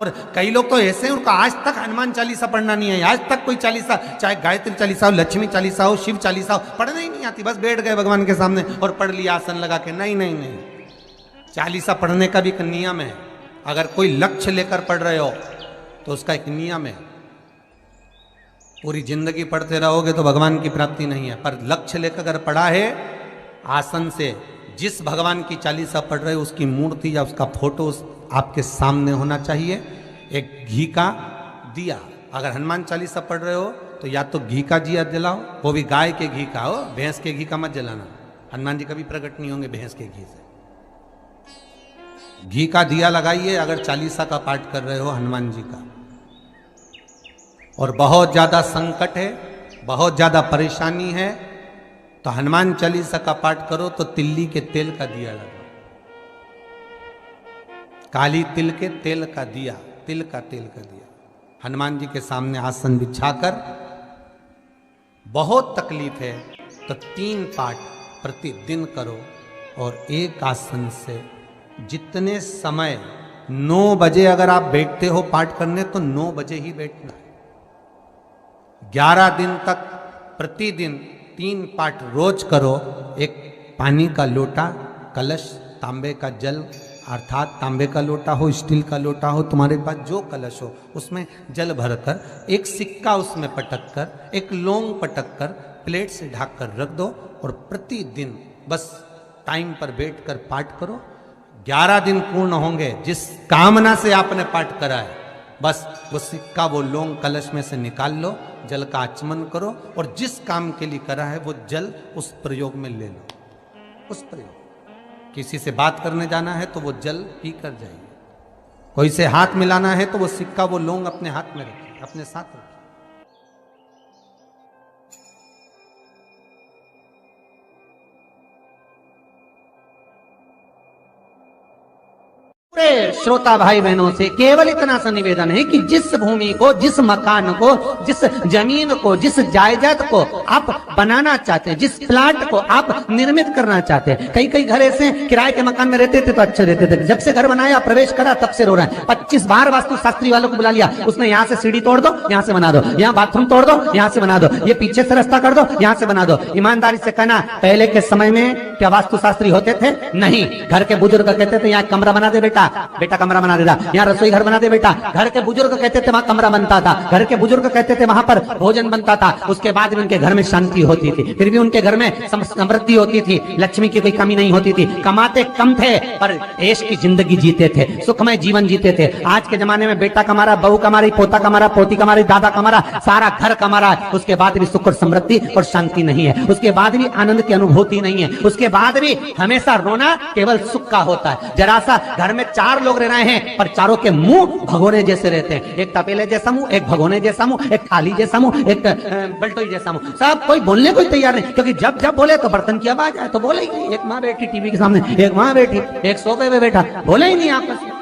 और कई लोग तो ऐसे हैं उनका आज तक हनुमान चालीसा पढ़ना नहीं है, आज तक कोई चालीसा, चाहे गायत्री चालीसा हो, लक्ष्मी चालीसा हो, शिव चालीसा हो, पढ़ना ही नहीं आती, बस बैठ गए भगवान के सामने और पढ़ लिया आसन लगा के। नहीं नहीं नहीं, चालीसा पढ़ने का भी एक नियम है। अगर कोई लक्ष्य लेकर पढ़ रहे हो तो उसका एक नियम है। पूरी जिंदगी पढ़ते रहोगे तो भगवान की प्राप्ति नहीं है, पर लक्ष्य लेकर अगर पढ़ा है आसन से, जिस भगवान की चालीसा पढ़ रहे हो उसकी मूर्ति या उसका फोटो आपके सामने होना चाहिए। एक घी का दिया, अगर हनुमान चालीसा पढ़ रहे हो तो या तो घी का दिया जलाओ, वो भी गाय के घी का हो, भैंस के घी का मत जलाना। हनुमान जी कभी प्रकट नहीं होंगे भैंस के घी से। घी का दिया लगाइए अगर चालीसा का पाठ कर रहे हो हनुमान जी का। और बहुत ज्यादा संकट है, बहुत ज्यादा परेशानी है तो हनुमान चालीसा का पाठ करो तो तिल्ली के तेल का दिया लगाओ, काली तिल के तेल का दिया, तिल का तेल का दिया हनुमान जी के सामने आसन बिछाकर। बहुत तकलीफ है तो 3 पाठ प्रतिदिन करो और एक आसन से जितने समय 9 बजे अगर आप बैठते हो पाठ करने तो 9 बजे ही बैठना है। 11 दिन तक प्रतिदिन 3 पाठ रोज करो। एक पानी का लोटा, कलश, तांबे का जल अर्थात तांबे का लोटा हो, स्टील का लोटा हो, तुम्हारे पास जो कलश हो उसमें जल भरकर, एक सिक्का उसमें पटक कर, एक लौंग पटक कर प्लेट से ढक कर रख दो और प्रतिदिन बस टाइम पर बैठकर पाठ करो। 11 दिन पूर्ण होंगे, जिस कामना से आपने पाठ करा है बस वो सिक्का, वो लौंग कलश में से निकाल लो, जल का आचमन करो और जिस काम के लिए करा है वो जल उस प्रयोग में ले लो। उस प्रयोग, किसी से बात करने जाना है तो वो जल पी कर जाइए, कोई से हाथ मिलाना है तो वो सिक्का, वो लौंग अपने हाथ में रखिए, अपने साथ रखिए। श्रोता भाई बहनों से केवल इतना सा निवेदन है कि जिस भूमि को, जिस मकान को, जिस जमीन को, जिस जायदाद को आप बनाना चाहते हैं, जिस प्लाट को आप निर्मित करना चाहते हैं, कई कई घर ऐसे किराए के मकान में रहते थे तो अच्छे रहते थे, जब से घर बनाया प्रवेश करा तब से रो रहे हैं। 25 बार वास्तु शास्त्री वालों को बुला लिया, उसने यहाँ से सीढ़ी तोड़ दो, यहाँ से बना दो, यहाँ बाथरूम तोड़ दो, यहाँ से बना दो, ये पीछे से रास्ता कर दो, यहाँ से बना दो। ईमानदारी से कहना, पहले के समय में क्या वास्तु शास्त्री होते थे? नहीं। घर के बुजुर्ग कहते थे यहाँ कमरा बना दे बेटा, बेटा कमरा बना देता, यहाँ रसोई घर बना दे बेटा। घर के बुजुर्ग कहते थे वहां कमरा बनता था, घर के बुजुर्ग कहते थे वहां पर भोजन बनता था। उसके बाद भी उनके घर में शांति होती थी, फिर भी उनके घर में समृद्धि होती थी, लक्ष्मी की कोई कमी नहीं होती थी। कमाते कम थे पर ऐश की जिंदगी जीते थे, सुखमय जीवन जीते थे। आज के जमाने में बेटा कमा रहा, बहू कमा रही, पोता कमा रहा, पोती कमा रही, दादा कमा रहा, सारा घर कमा रहा है, उसके बाद भी सुख और समृद्धि और शांति नहीं है, उसके बाद भी आनंद की अनुभूति नहीं है, उसके बाद भी हमेशा रोना केवल सुख का होता है। जरा सा घर में 4 लोग रह रहे हैं पर चारों के मुंह भगोने जैसे रहते हैं, एक तपेले जैसा मुंह, एक भगोने जैसा मुंह, एक थाली जैसा मुंह, एक बल्टोई जैसा मुंह, सब कोई बोलने को तैयार नहीं, क्योंकि जब जब बोले तो बर्तन की आवाज आए तो बोले ही नहीं। एक माँ बैठी टीवी के सामने, एक माँ बैठी, एक सोफे पे बैठा, बोले ही नहीं आपस में।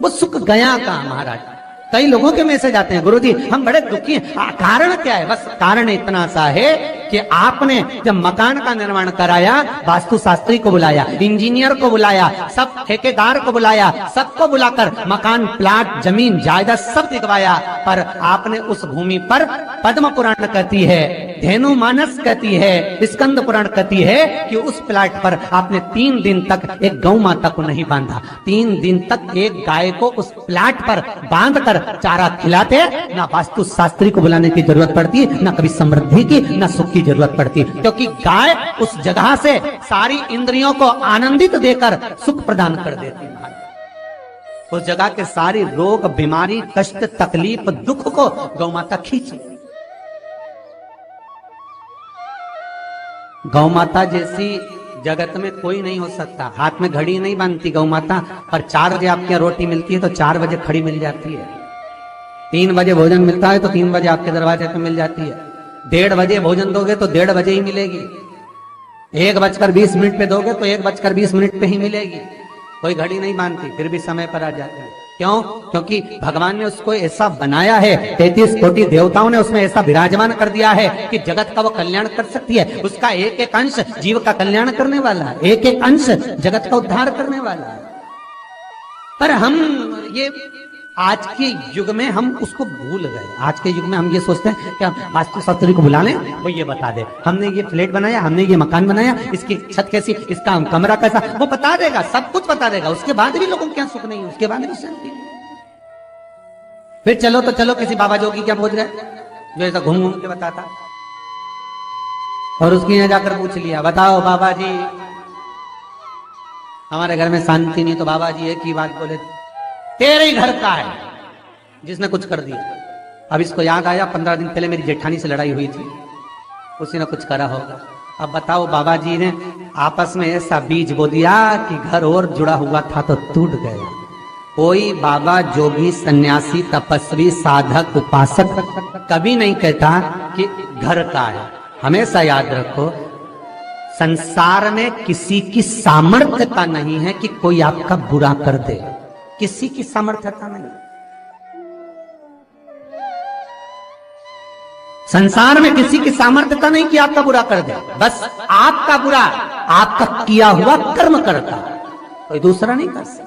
वो सुख गया का महाराज। कई लोगों के मैसेज आते हैं, गुरुजी हम बड़े दुखी हैं, कारण क्या है? बस कारण इतना सा है कि आपने जब मकान का निर्माण कराया, वास्तु शास्त्री को बुलाया, इंजीनियर को बुलाया, सब ठेकेदार को बुलाया, सबको बुलाकर मकान, प्लाट, जमीन, जायदाद सब दिखवाया, पर आपने उस भूमि पर पद्म पुराण कहती है, धेनु मानस कहती है, स्कंद पुराण कहती है कि उस प्लाट पर आपने 3 दिन तक एक गौ माता को नहीं बांधा। 3 दिन तक एक गाय को उस प्लाट पर बांध कर चारा खिलाते, ना वास्तु शास्त्री को बुलाने की जरूरत पड़ती, ना कभी समृद्धि की, ना सुख की जरूरत पड़ती, क्योंकि गाय उस जगह से सारी इंद्रियों को आनंदित देकर सुख प्रदान कर देती है। उस जगह के सारी रोग, बीमारी, कष्ट, तकलीफ, दुख को गौ माता खींच। गौ माता जैसी जगत में कोई नहीं हो सकता। हाथ में घड़ी नहीं बांधती गौ माता, पर 4 बजे आपके यहाँ रोटी मिलती है तो 4 बजे खड़ी मिल जाती है। 3 बजे भोजन मिलता है तो 3 बजे आपके दरवाजे पे मिल जाती है। 1:30 बजे भोजन दोगे तो 1:30 बजे ही मिलेगी। 1:20 पे दोगे तो 1:20 पे ही मिलेगी। कोई घड़ी नहीं बांधती, फिर भी समय पर आ जाती है। क्यों? क्योंकि भगवान ने उसको ऐसा बनाया है, 33 कोटि देवताओं ने उसमें ऐसा विराजमान कर दिया है कि जगत का वो कल्याण कर सकती है। उसका एक एक अंश जीव का कल्याण करने वाला है, एक एक अंश जगत का उद्धार करने वाला है। पर हम ये आज के युग में हम उसको भूल गए। आज के युग में हम ये सोचते हैं कि हम वास्तुशास्त्री को बुला लें, वो ये बता दे हमने ये फ्लैट बनाया, हमने ये मकान बनाया, इसकी छत कैसी, इसका कमरा कैसा, वो बता देगा, सब कुछ बता देगा। उसके बाद भी लोगों के यहाँ सुख नहीं है, उसके बाद भी शांति नहीं। फिर चलो तो चलो किसी बाबा जोगी क्या पहुंच गए जो ऐसा घूम घूम के बताता, और उसके यहाँ जाकर पूछ लिया, बताओ बाबा जी हमारे घर में शांति नहीं। तो बाबा जी एक ही बात बोले, तेरे ही घर का है जिसने कुछ कर दिया। अब इसको याद आया 15 दिन पहले मेरी जेठानी से लड़ाई हुई थी, उसी ने कुछ करा होगा। अब बताओ बाबा जी ने आपस में ऐसा बीज बो दिया कि घर और जुड़ा हुआ था तो टूट गया। कोई बाबा जोगी सन्यासी तपस्वी साधक उपासक कभी नहीं कहता कि घर का है। हमेशा याद रखो, संसार में किसी की सामर्थ्यता नहीं है कि कोई आपका बुरा कर दे, किसी की सामर्थ्यता नहीं। संसार में किसी की सामर्थ्यता नहीं कि आपका बुरा कर दे, बस आपका बुरा आपका किया हुआ कर्म करता, कोई दूसरा नहीं कर सकता।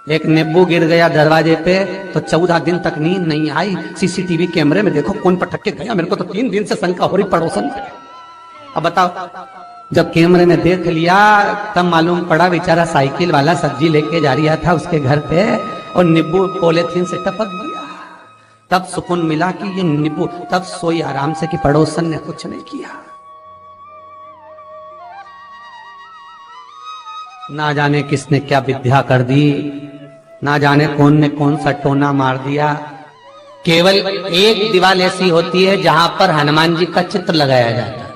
एक नींबू गिर गया दरवाजे पे तो 14 दिन तक नींद नहीं आई। सीसीटीवी कैमरे में देखो कौन पटक के गया, मेरे को तो 3 दिन से शंका हो रही पड़ोसन से। अब बताओ, जब कैमरे में देख लिया तब मालूम पड़ा बेचारा साइकिल वाला सब्जी लेके जा रहा था उसके घर पे और नींबू पॉलीथीन से टपक गया। तब सुकून मिला कि ये नींबू, तब सोई आराम से कि पड़ोसन ने कुछ नहीं किया। ना जाने किसने क्या विद्या कर दी, ना जाने कौन ने कौन सा टोना मार दिया। केवल एक दीवार ऐसी होती है जहां पर हनुमान जी का चित्र लगाया जाता है।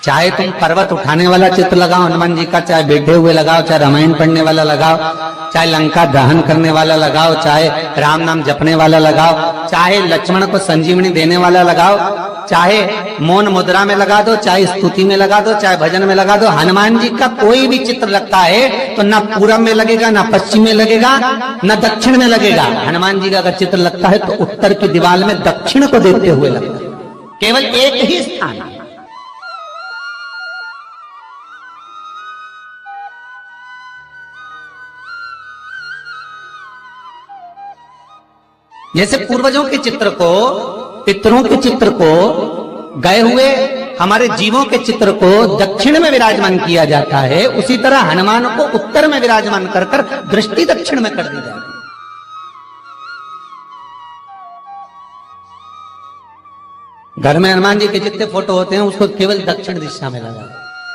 चाहे तुम पर्वत उठाने वाला चित्र लगाओ हनुमान जी का, चाहे बैठे हुए लगाओ, चाहे रामायण पढ़ने वाला लगाओ, चाहे लंका दहन करने वाला लगाओ, चाहे राम नाम जपने वाला लगाओ, चाहे लक्ष्मण को संजीवनी देने वाला लगाओ, चाहे मौन मुद्रा में लगा दो, चाहे स्तुति में लगा दो, चाहे भजन में लगा दो। हनुमान जी का कोई भी चित्र लगता है तो ना पूरब में लगेगा, ना पश्चिम में लगेगा, ना दक्षिण में लगेगा। हनुमान जी का अगर चित्र लगता है तो उत्तर की दीवार में दक्षिण को देखते हुए लगता है, केवल एक ही स्थान। जैसे पूर्वजों के चित्र को, पितरों के चित्र को, गए हुए हमारे जीवों के चित्र को दक्षिण में विराजमान किया जाता है, उसी तरह हनुमान को उत्तर में विराजमान कर कर दृष्टि दक्षिण में कर दी जाती है। घर में हनुमान जी के जितने फोटो होते हैं उसको केवल दक्षिण दिशा में लगा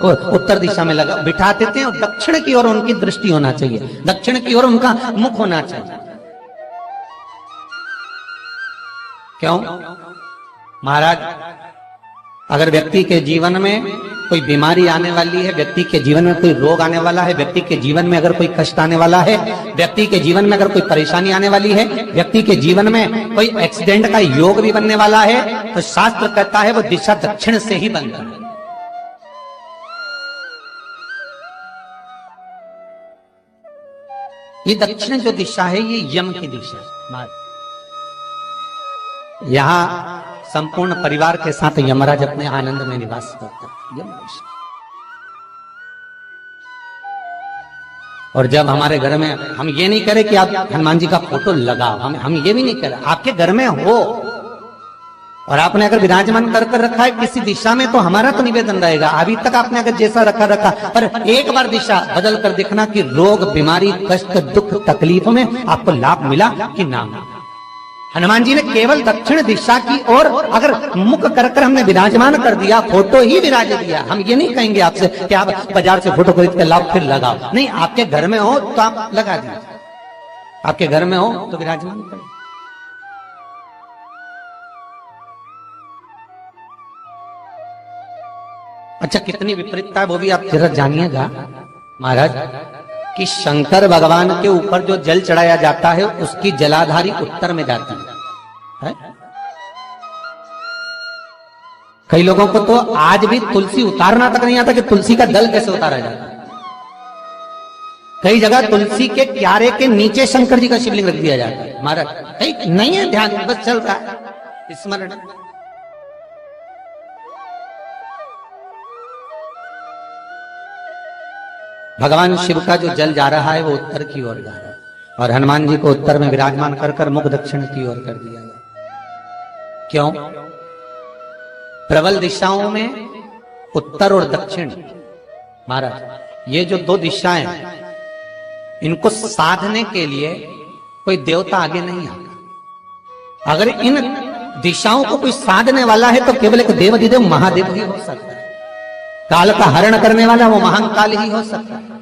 और उत्तर दिशा में लगा बिठा देते हैं, और दक्षिण की ओर उनकी दृष्टि होना चाहिए, दक्षिण की ओर उनका मुख होना चाहिए। क्यों महाराज? अगर व्यक्ति के जीवन में कोई बीमारी आने वाली है, व्यक्ति के जीवन में कोई रोग आने वाला है, व्यक्ति के जीवन में अगर कोई कष्ट आने वाला है, व्यक्ति के जीवन में अगर कोई परेशानी आने वाली है, व्यक्ति के जीवन में कोई एक्सीडेंट का योग भी बनने वाला है, तो शास्त्र कहता है वो दिशा दक्षिण से ही बनता है। ये दक्षिण जो दिशा है ये यम की दिशा है। यहां संपूर्ण परिवार के साथ यमराज अपने आनंद में निवास करता है, यम दिशा। और जब हमारे घर में, हम ये नहीं करें कि आप हनुमान जी का फोटो लगाओ, हम ये भी नहीं करें, आपके घर में हो और आपने अगर विराजमान कर रखा है किसी दिशा में तो हमारा तो निवेदन रहेगा, अभी तक आपने अगर जैसा रखा पर एक बार दिशा बदल कर देखना कि रोग, बीमारी, कष्ट, दुख, तकलीफ में आपको लाभ मिला कि ना मिला। हनुमान जी ने केवल दक्षिण दिशा की ओर अगर मुख कर हमने विराजमान कर दिया, फोटो ही विराज दिया। हम ये नहीं कहेंगे आपसे कि आप बाजार से फोटो खरीद के लाओ फिर लगाओ, नहीं, आपके घर में हो तो आप लगा दीजिए, आपके घर में हो तो विराजमान करें। अच्छा, कितनी विपरीतता है वो भी आप जरा जानिएगा महाराज, कि शंकर भगवान के ऊपर जो जल चढ़ाया जाता है उसकी जलाधारी उत्तर में जाती है। कई लोगों को तो आज भी तुलसी उतारना तक नहीं आता कि तुलसी का दल कैसे उतारा जाता है। कई जगह तुलसी के क्यारे के नीचे शंकर जी का शिवलिंग रख दिया जाता है। महाराज नहीं है ध्यान, बस चल रहा है स्मरण। भगवान शिव का जो जल जा रहा है वो उत्तर की ओर जा रहा है और हनुमान जी को उत्तर में विराजमान कर कर मुख दक्षिण की ओर कर दिया गया। क्यों? प्रबल दिशाओं में उत्तर और दक्षिण, महाराज ये जो दो दिशाएं इनको साधने के लिए कोई देवता आगे नहीं आता। अगर इन दिशाओं को कोई साधने वाला है तो केवल एक देवाधिदेव महादेव ही हो सकता है। काल का हरण करने वाला वो महाकाल ही हो सकता है।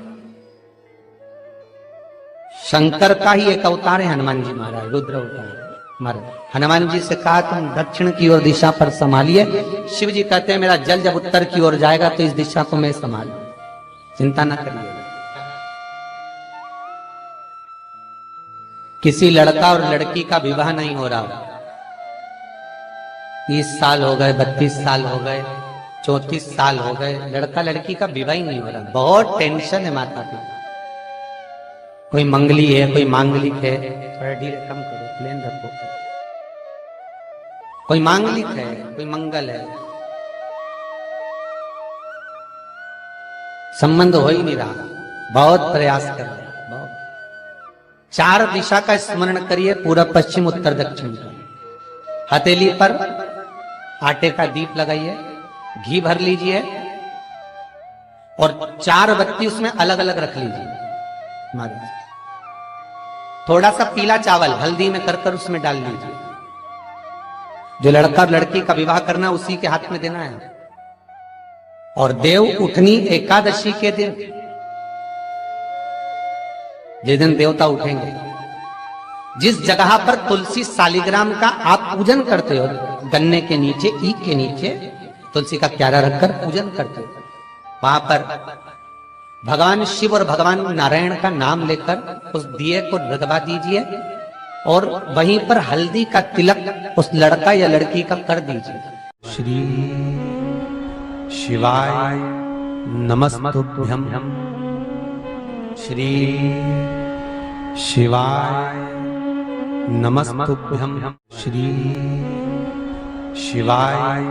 शंकर का ही एक अवतार है हनुमान जी महाराज, रुद्र अवतार महाराज। हनुमान जी से कहा तुम दक्षिण की ओर दिशा पर संभालिए। शिव जी कहते हैं मेरा जल जब उत्तर की ओर जाएगा तो इस दिशा को मैं संभालूं, चिंता ना करिए। किसी लड़का और लड़की का विवाह नहीं हो रहा, 30 साल हो गए, 32 साल हो गए, 34 साल हो गए, लड़का लड़की का विवाह ही नहीं हो रहा। बहुत टेंशन है माता पिता। कोई मंगली है, कोई मांगलिक है, थोड़ा धीरे कम करो, प्लेन रखो। कोई मांगलिक है, कोई मंगल है, संबंध हो ही नहीं रहा। बहुत प्रयास कर रहे हैं, बहुत। 4 दिशा का स्मरण करिए, पूरब पश्चिम उत्तर दक्षिण का। हथेली पर आटे का दीप लगाइए, घी भर लीजिए और 4 बत्ती उसमें अलग अलग रख लीजिए महाराज। थोड़ा सा पीला चावल हल्दी में कर कर उसमें डाल लीजिए। जो लड़का और लड़की का विवाह करना उसी के हाथ में देना है। और देव उठनी एकादशी के दिन, जिस दिन देवता उठेंगे, जिस जगह पर तुलसी शालिग्राम का आप पूजन करते हो, गन्ने के नीचे, ईख के नीचे तुलसी का क्यारा रखकर पूजन करते हो, वहां पर भगवान शिव और भगवान नारायण का नाम लेकर उस दिए को रगवा दीजिए और वहीं पर हल्दी का तिलक उस लड़का या लड़की का कर दीजिए। श्री शिवाय नमस्तुभ्यं। श्री शिवाय नमस्तुभ्यं। श्री शिवाय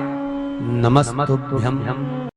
नमस्तुभ्यं।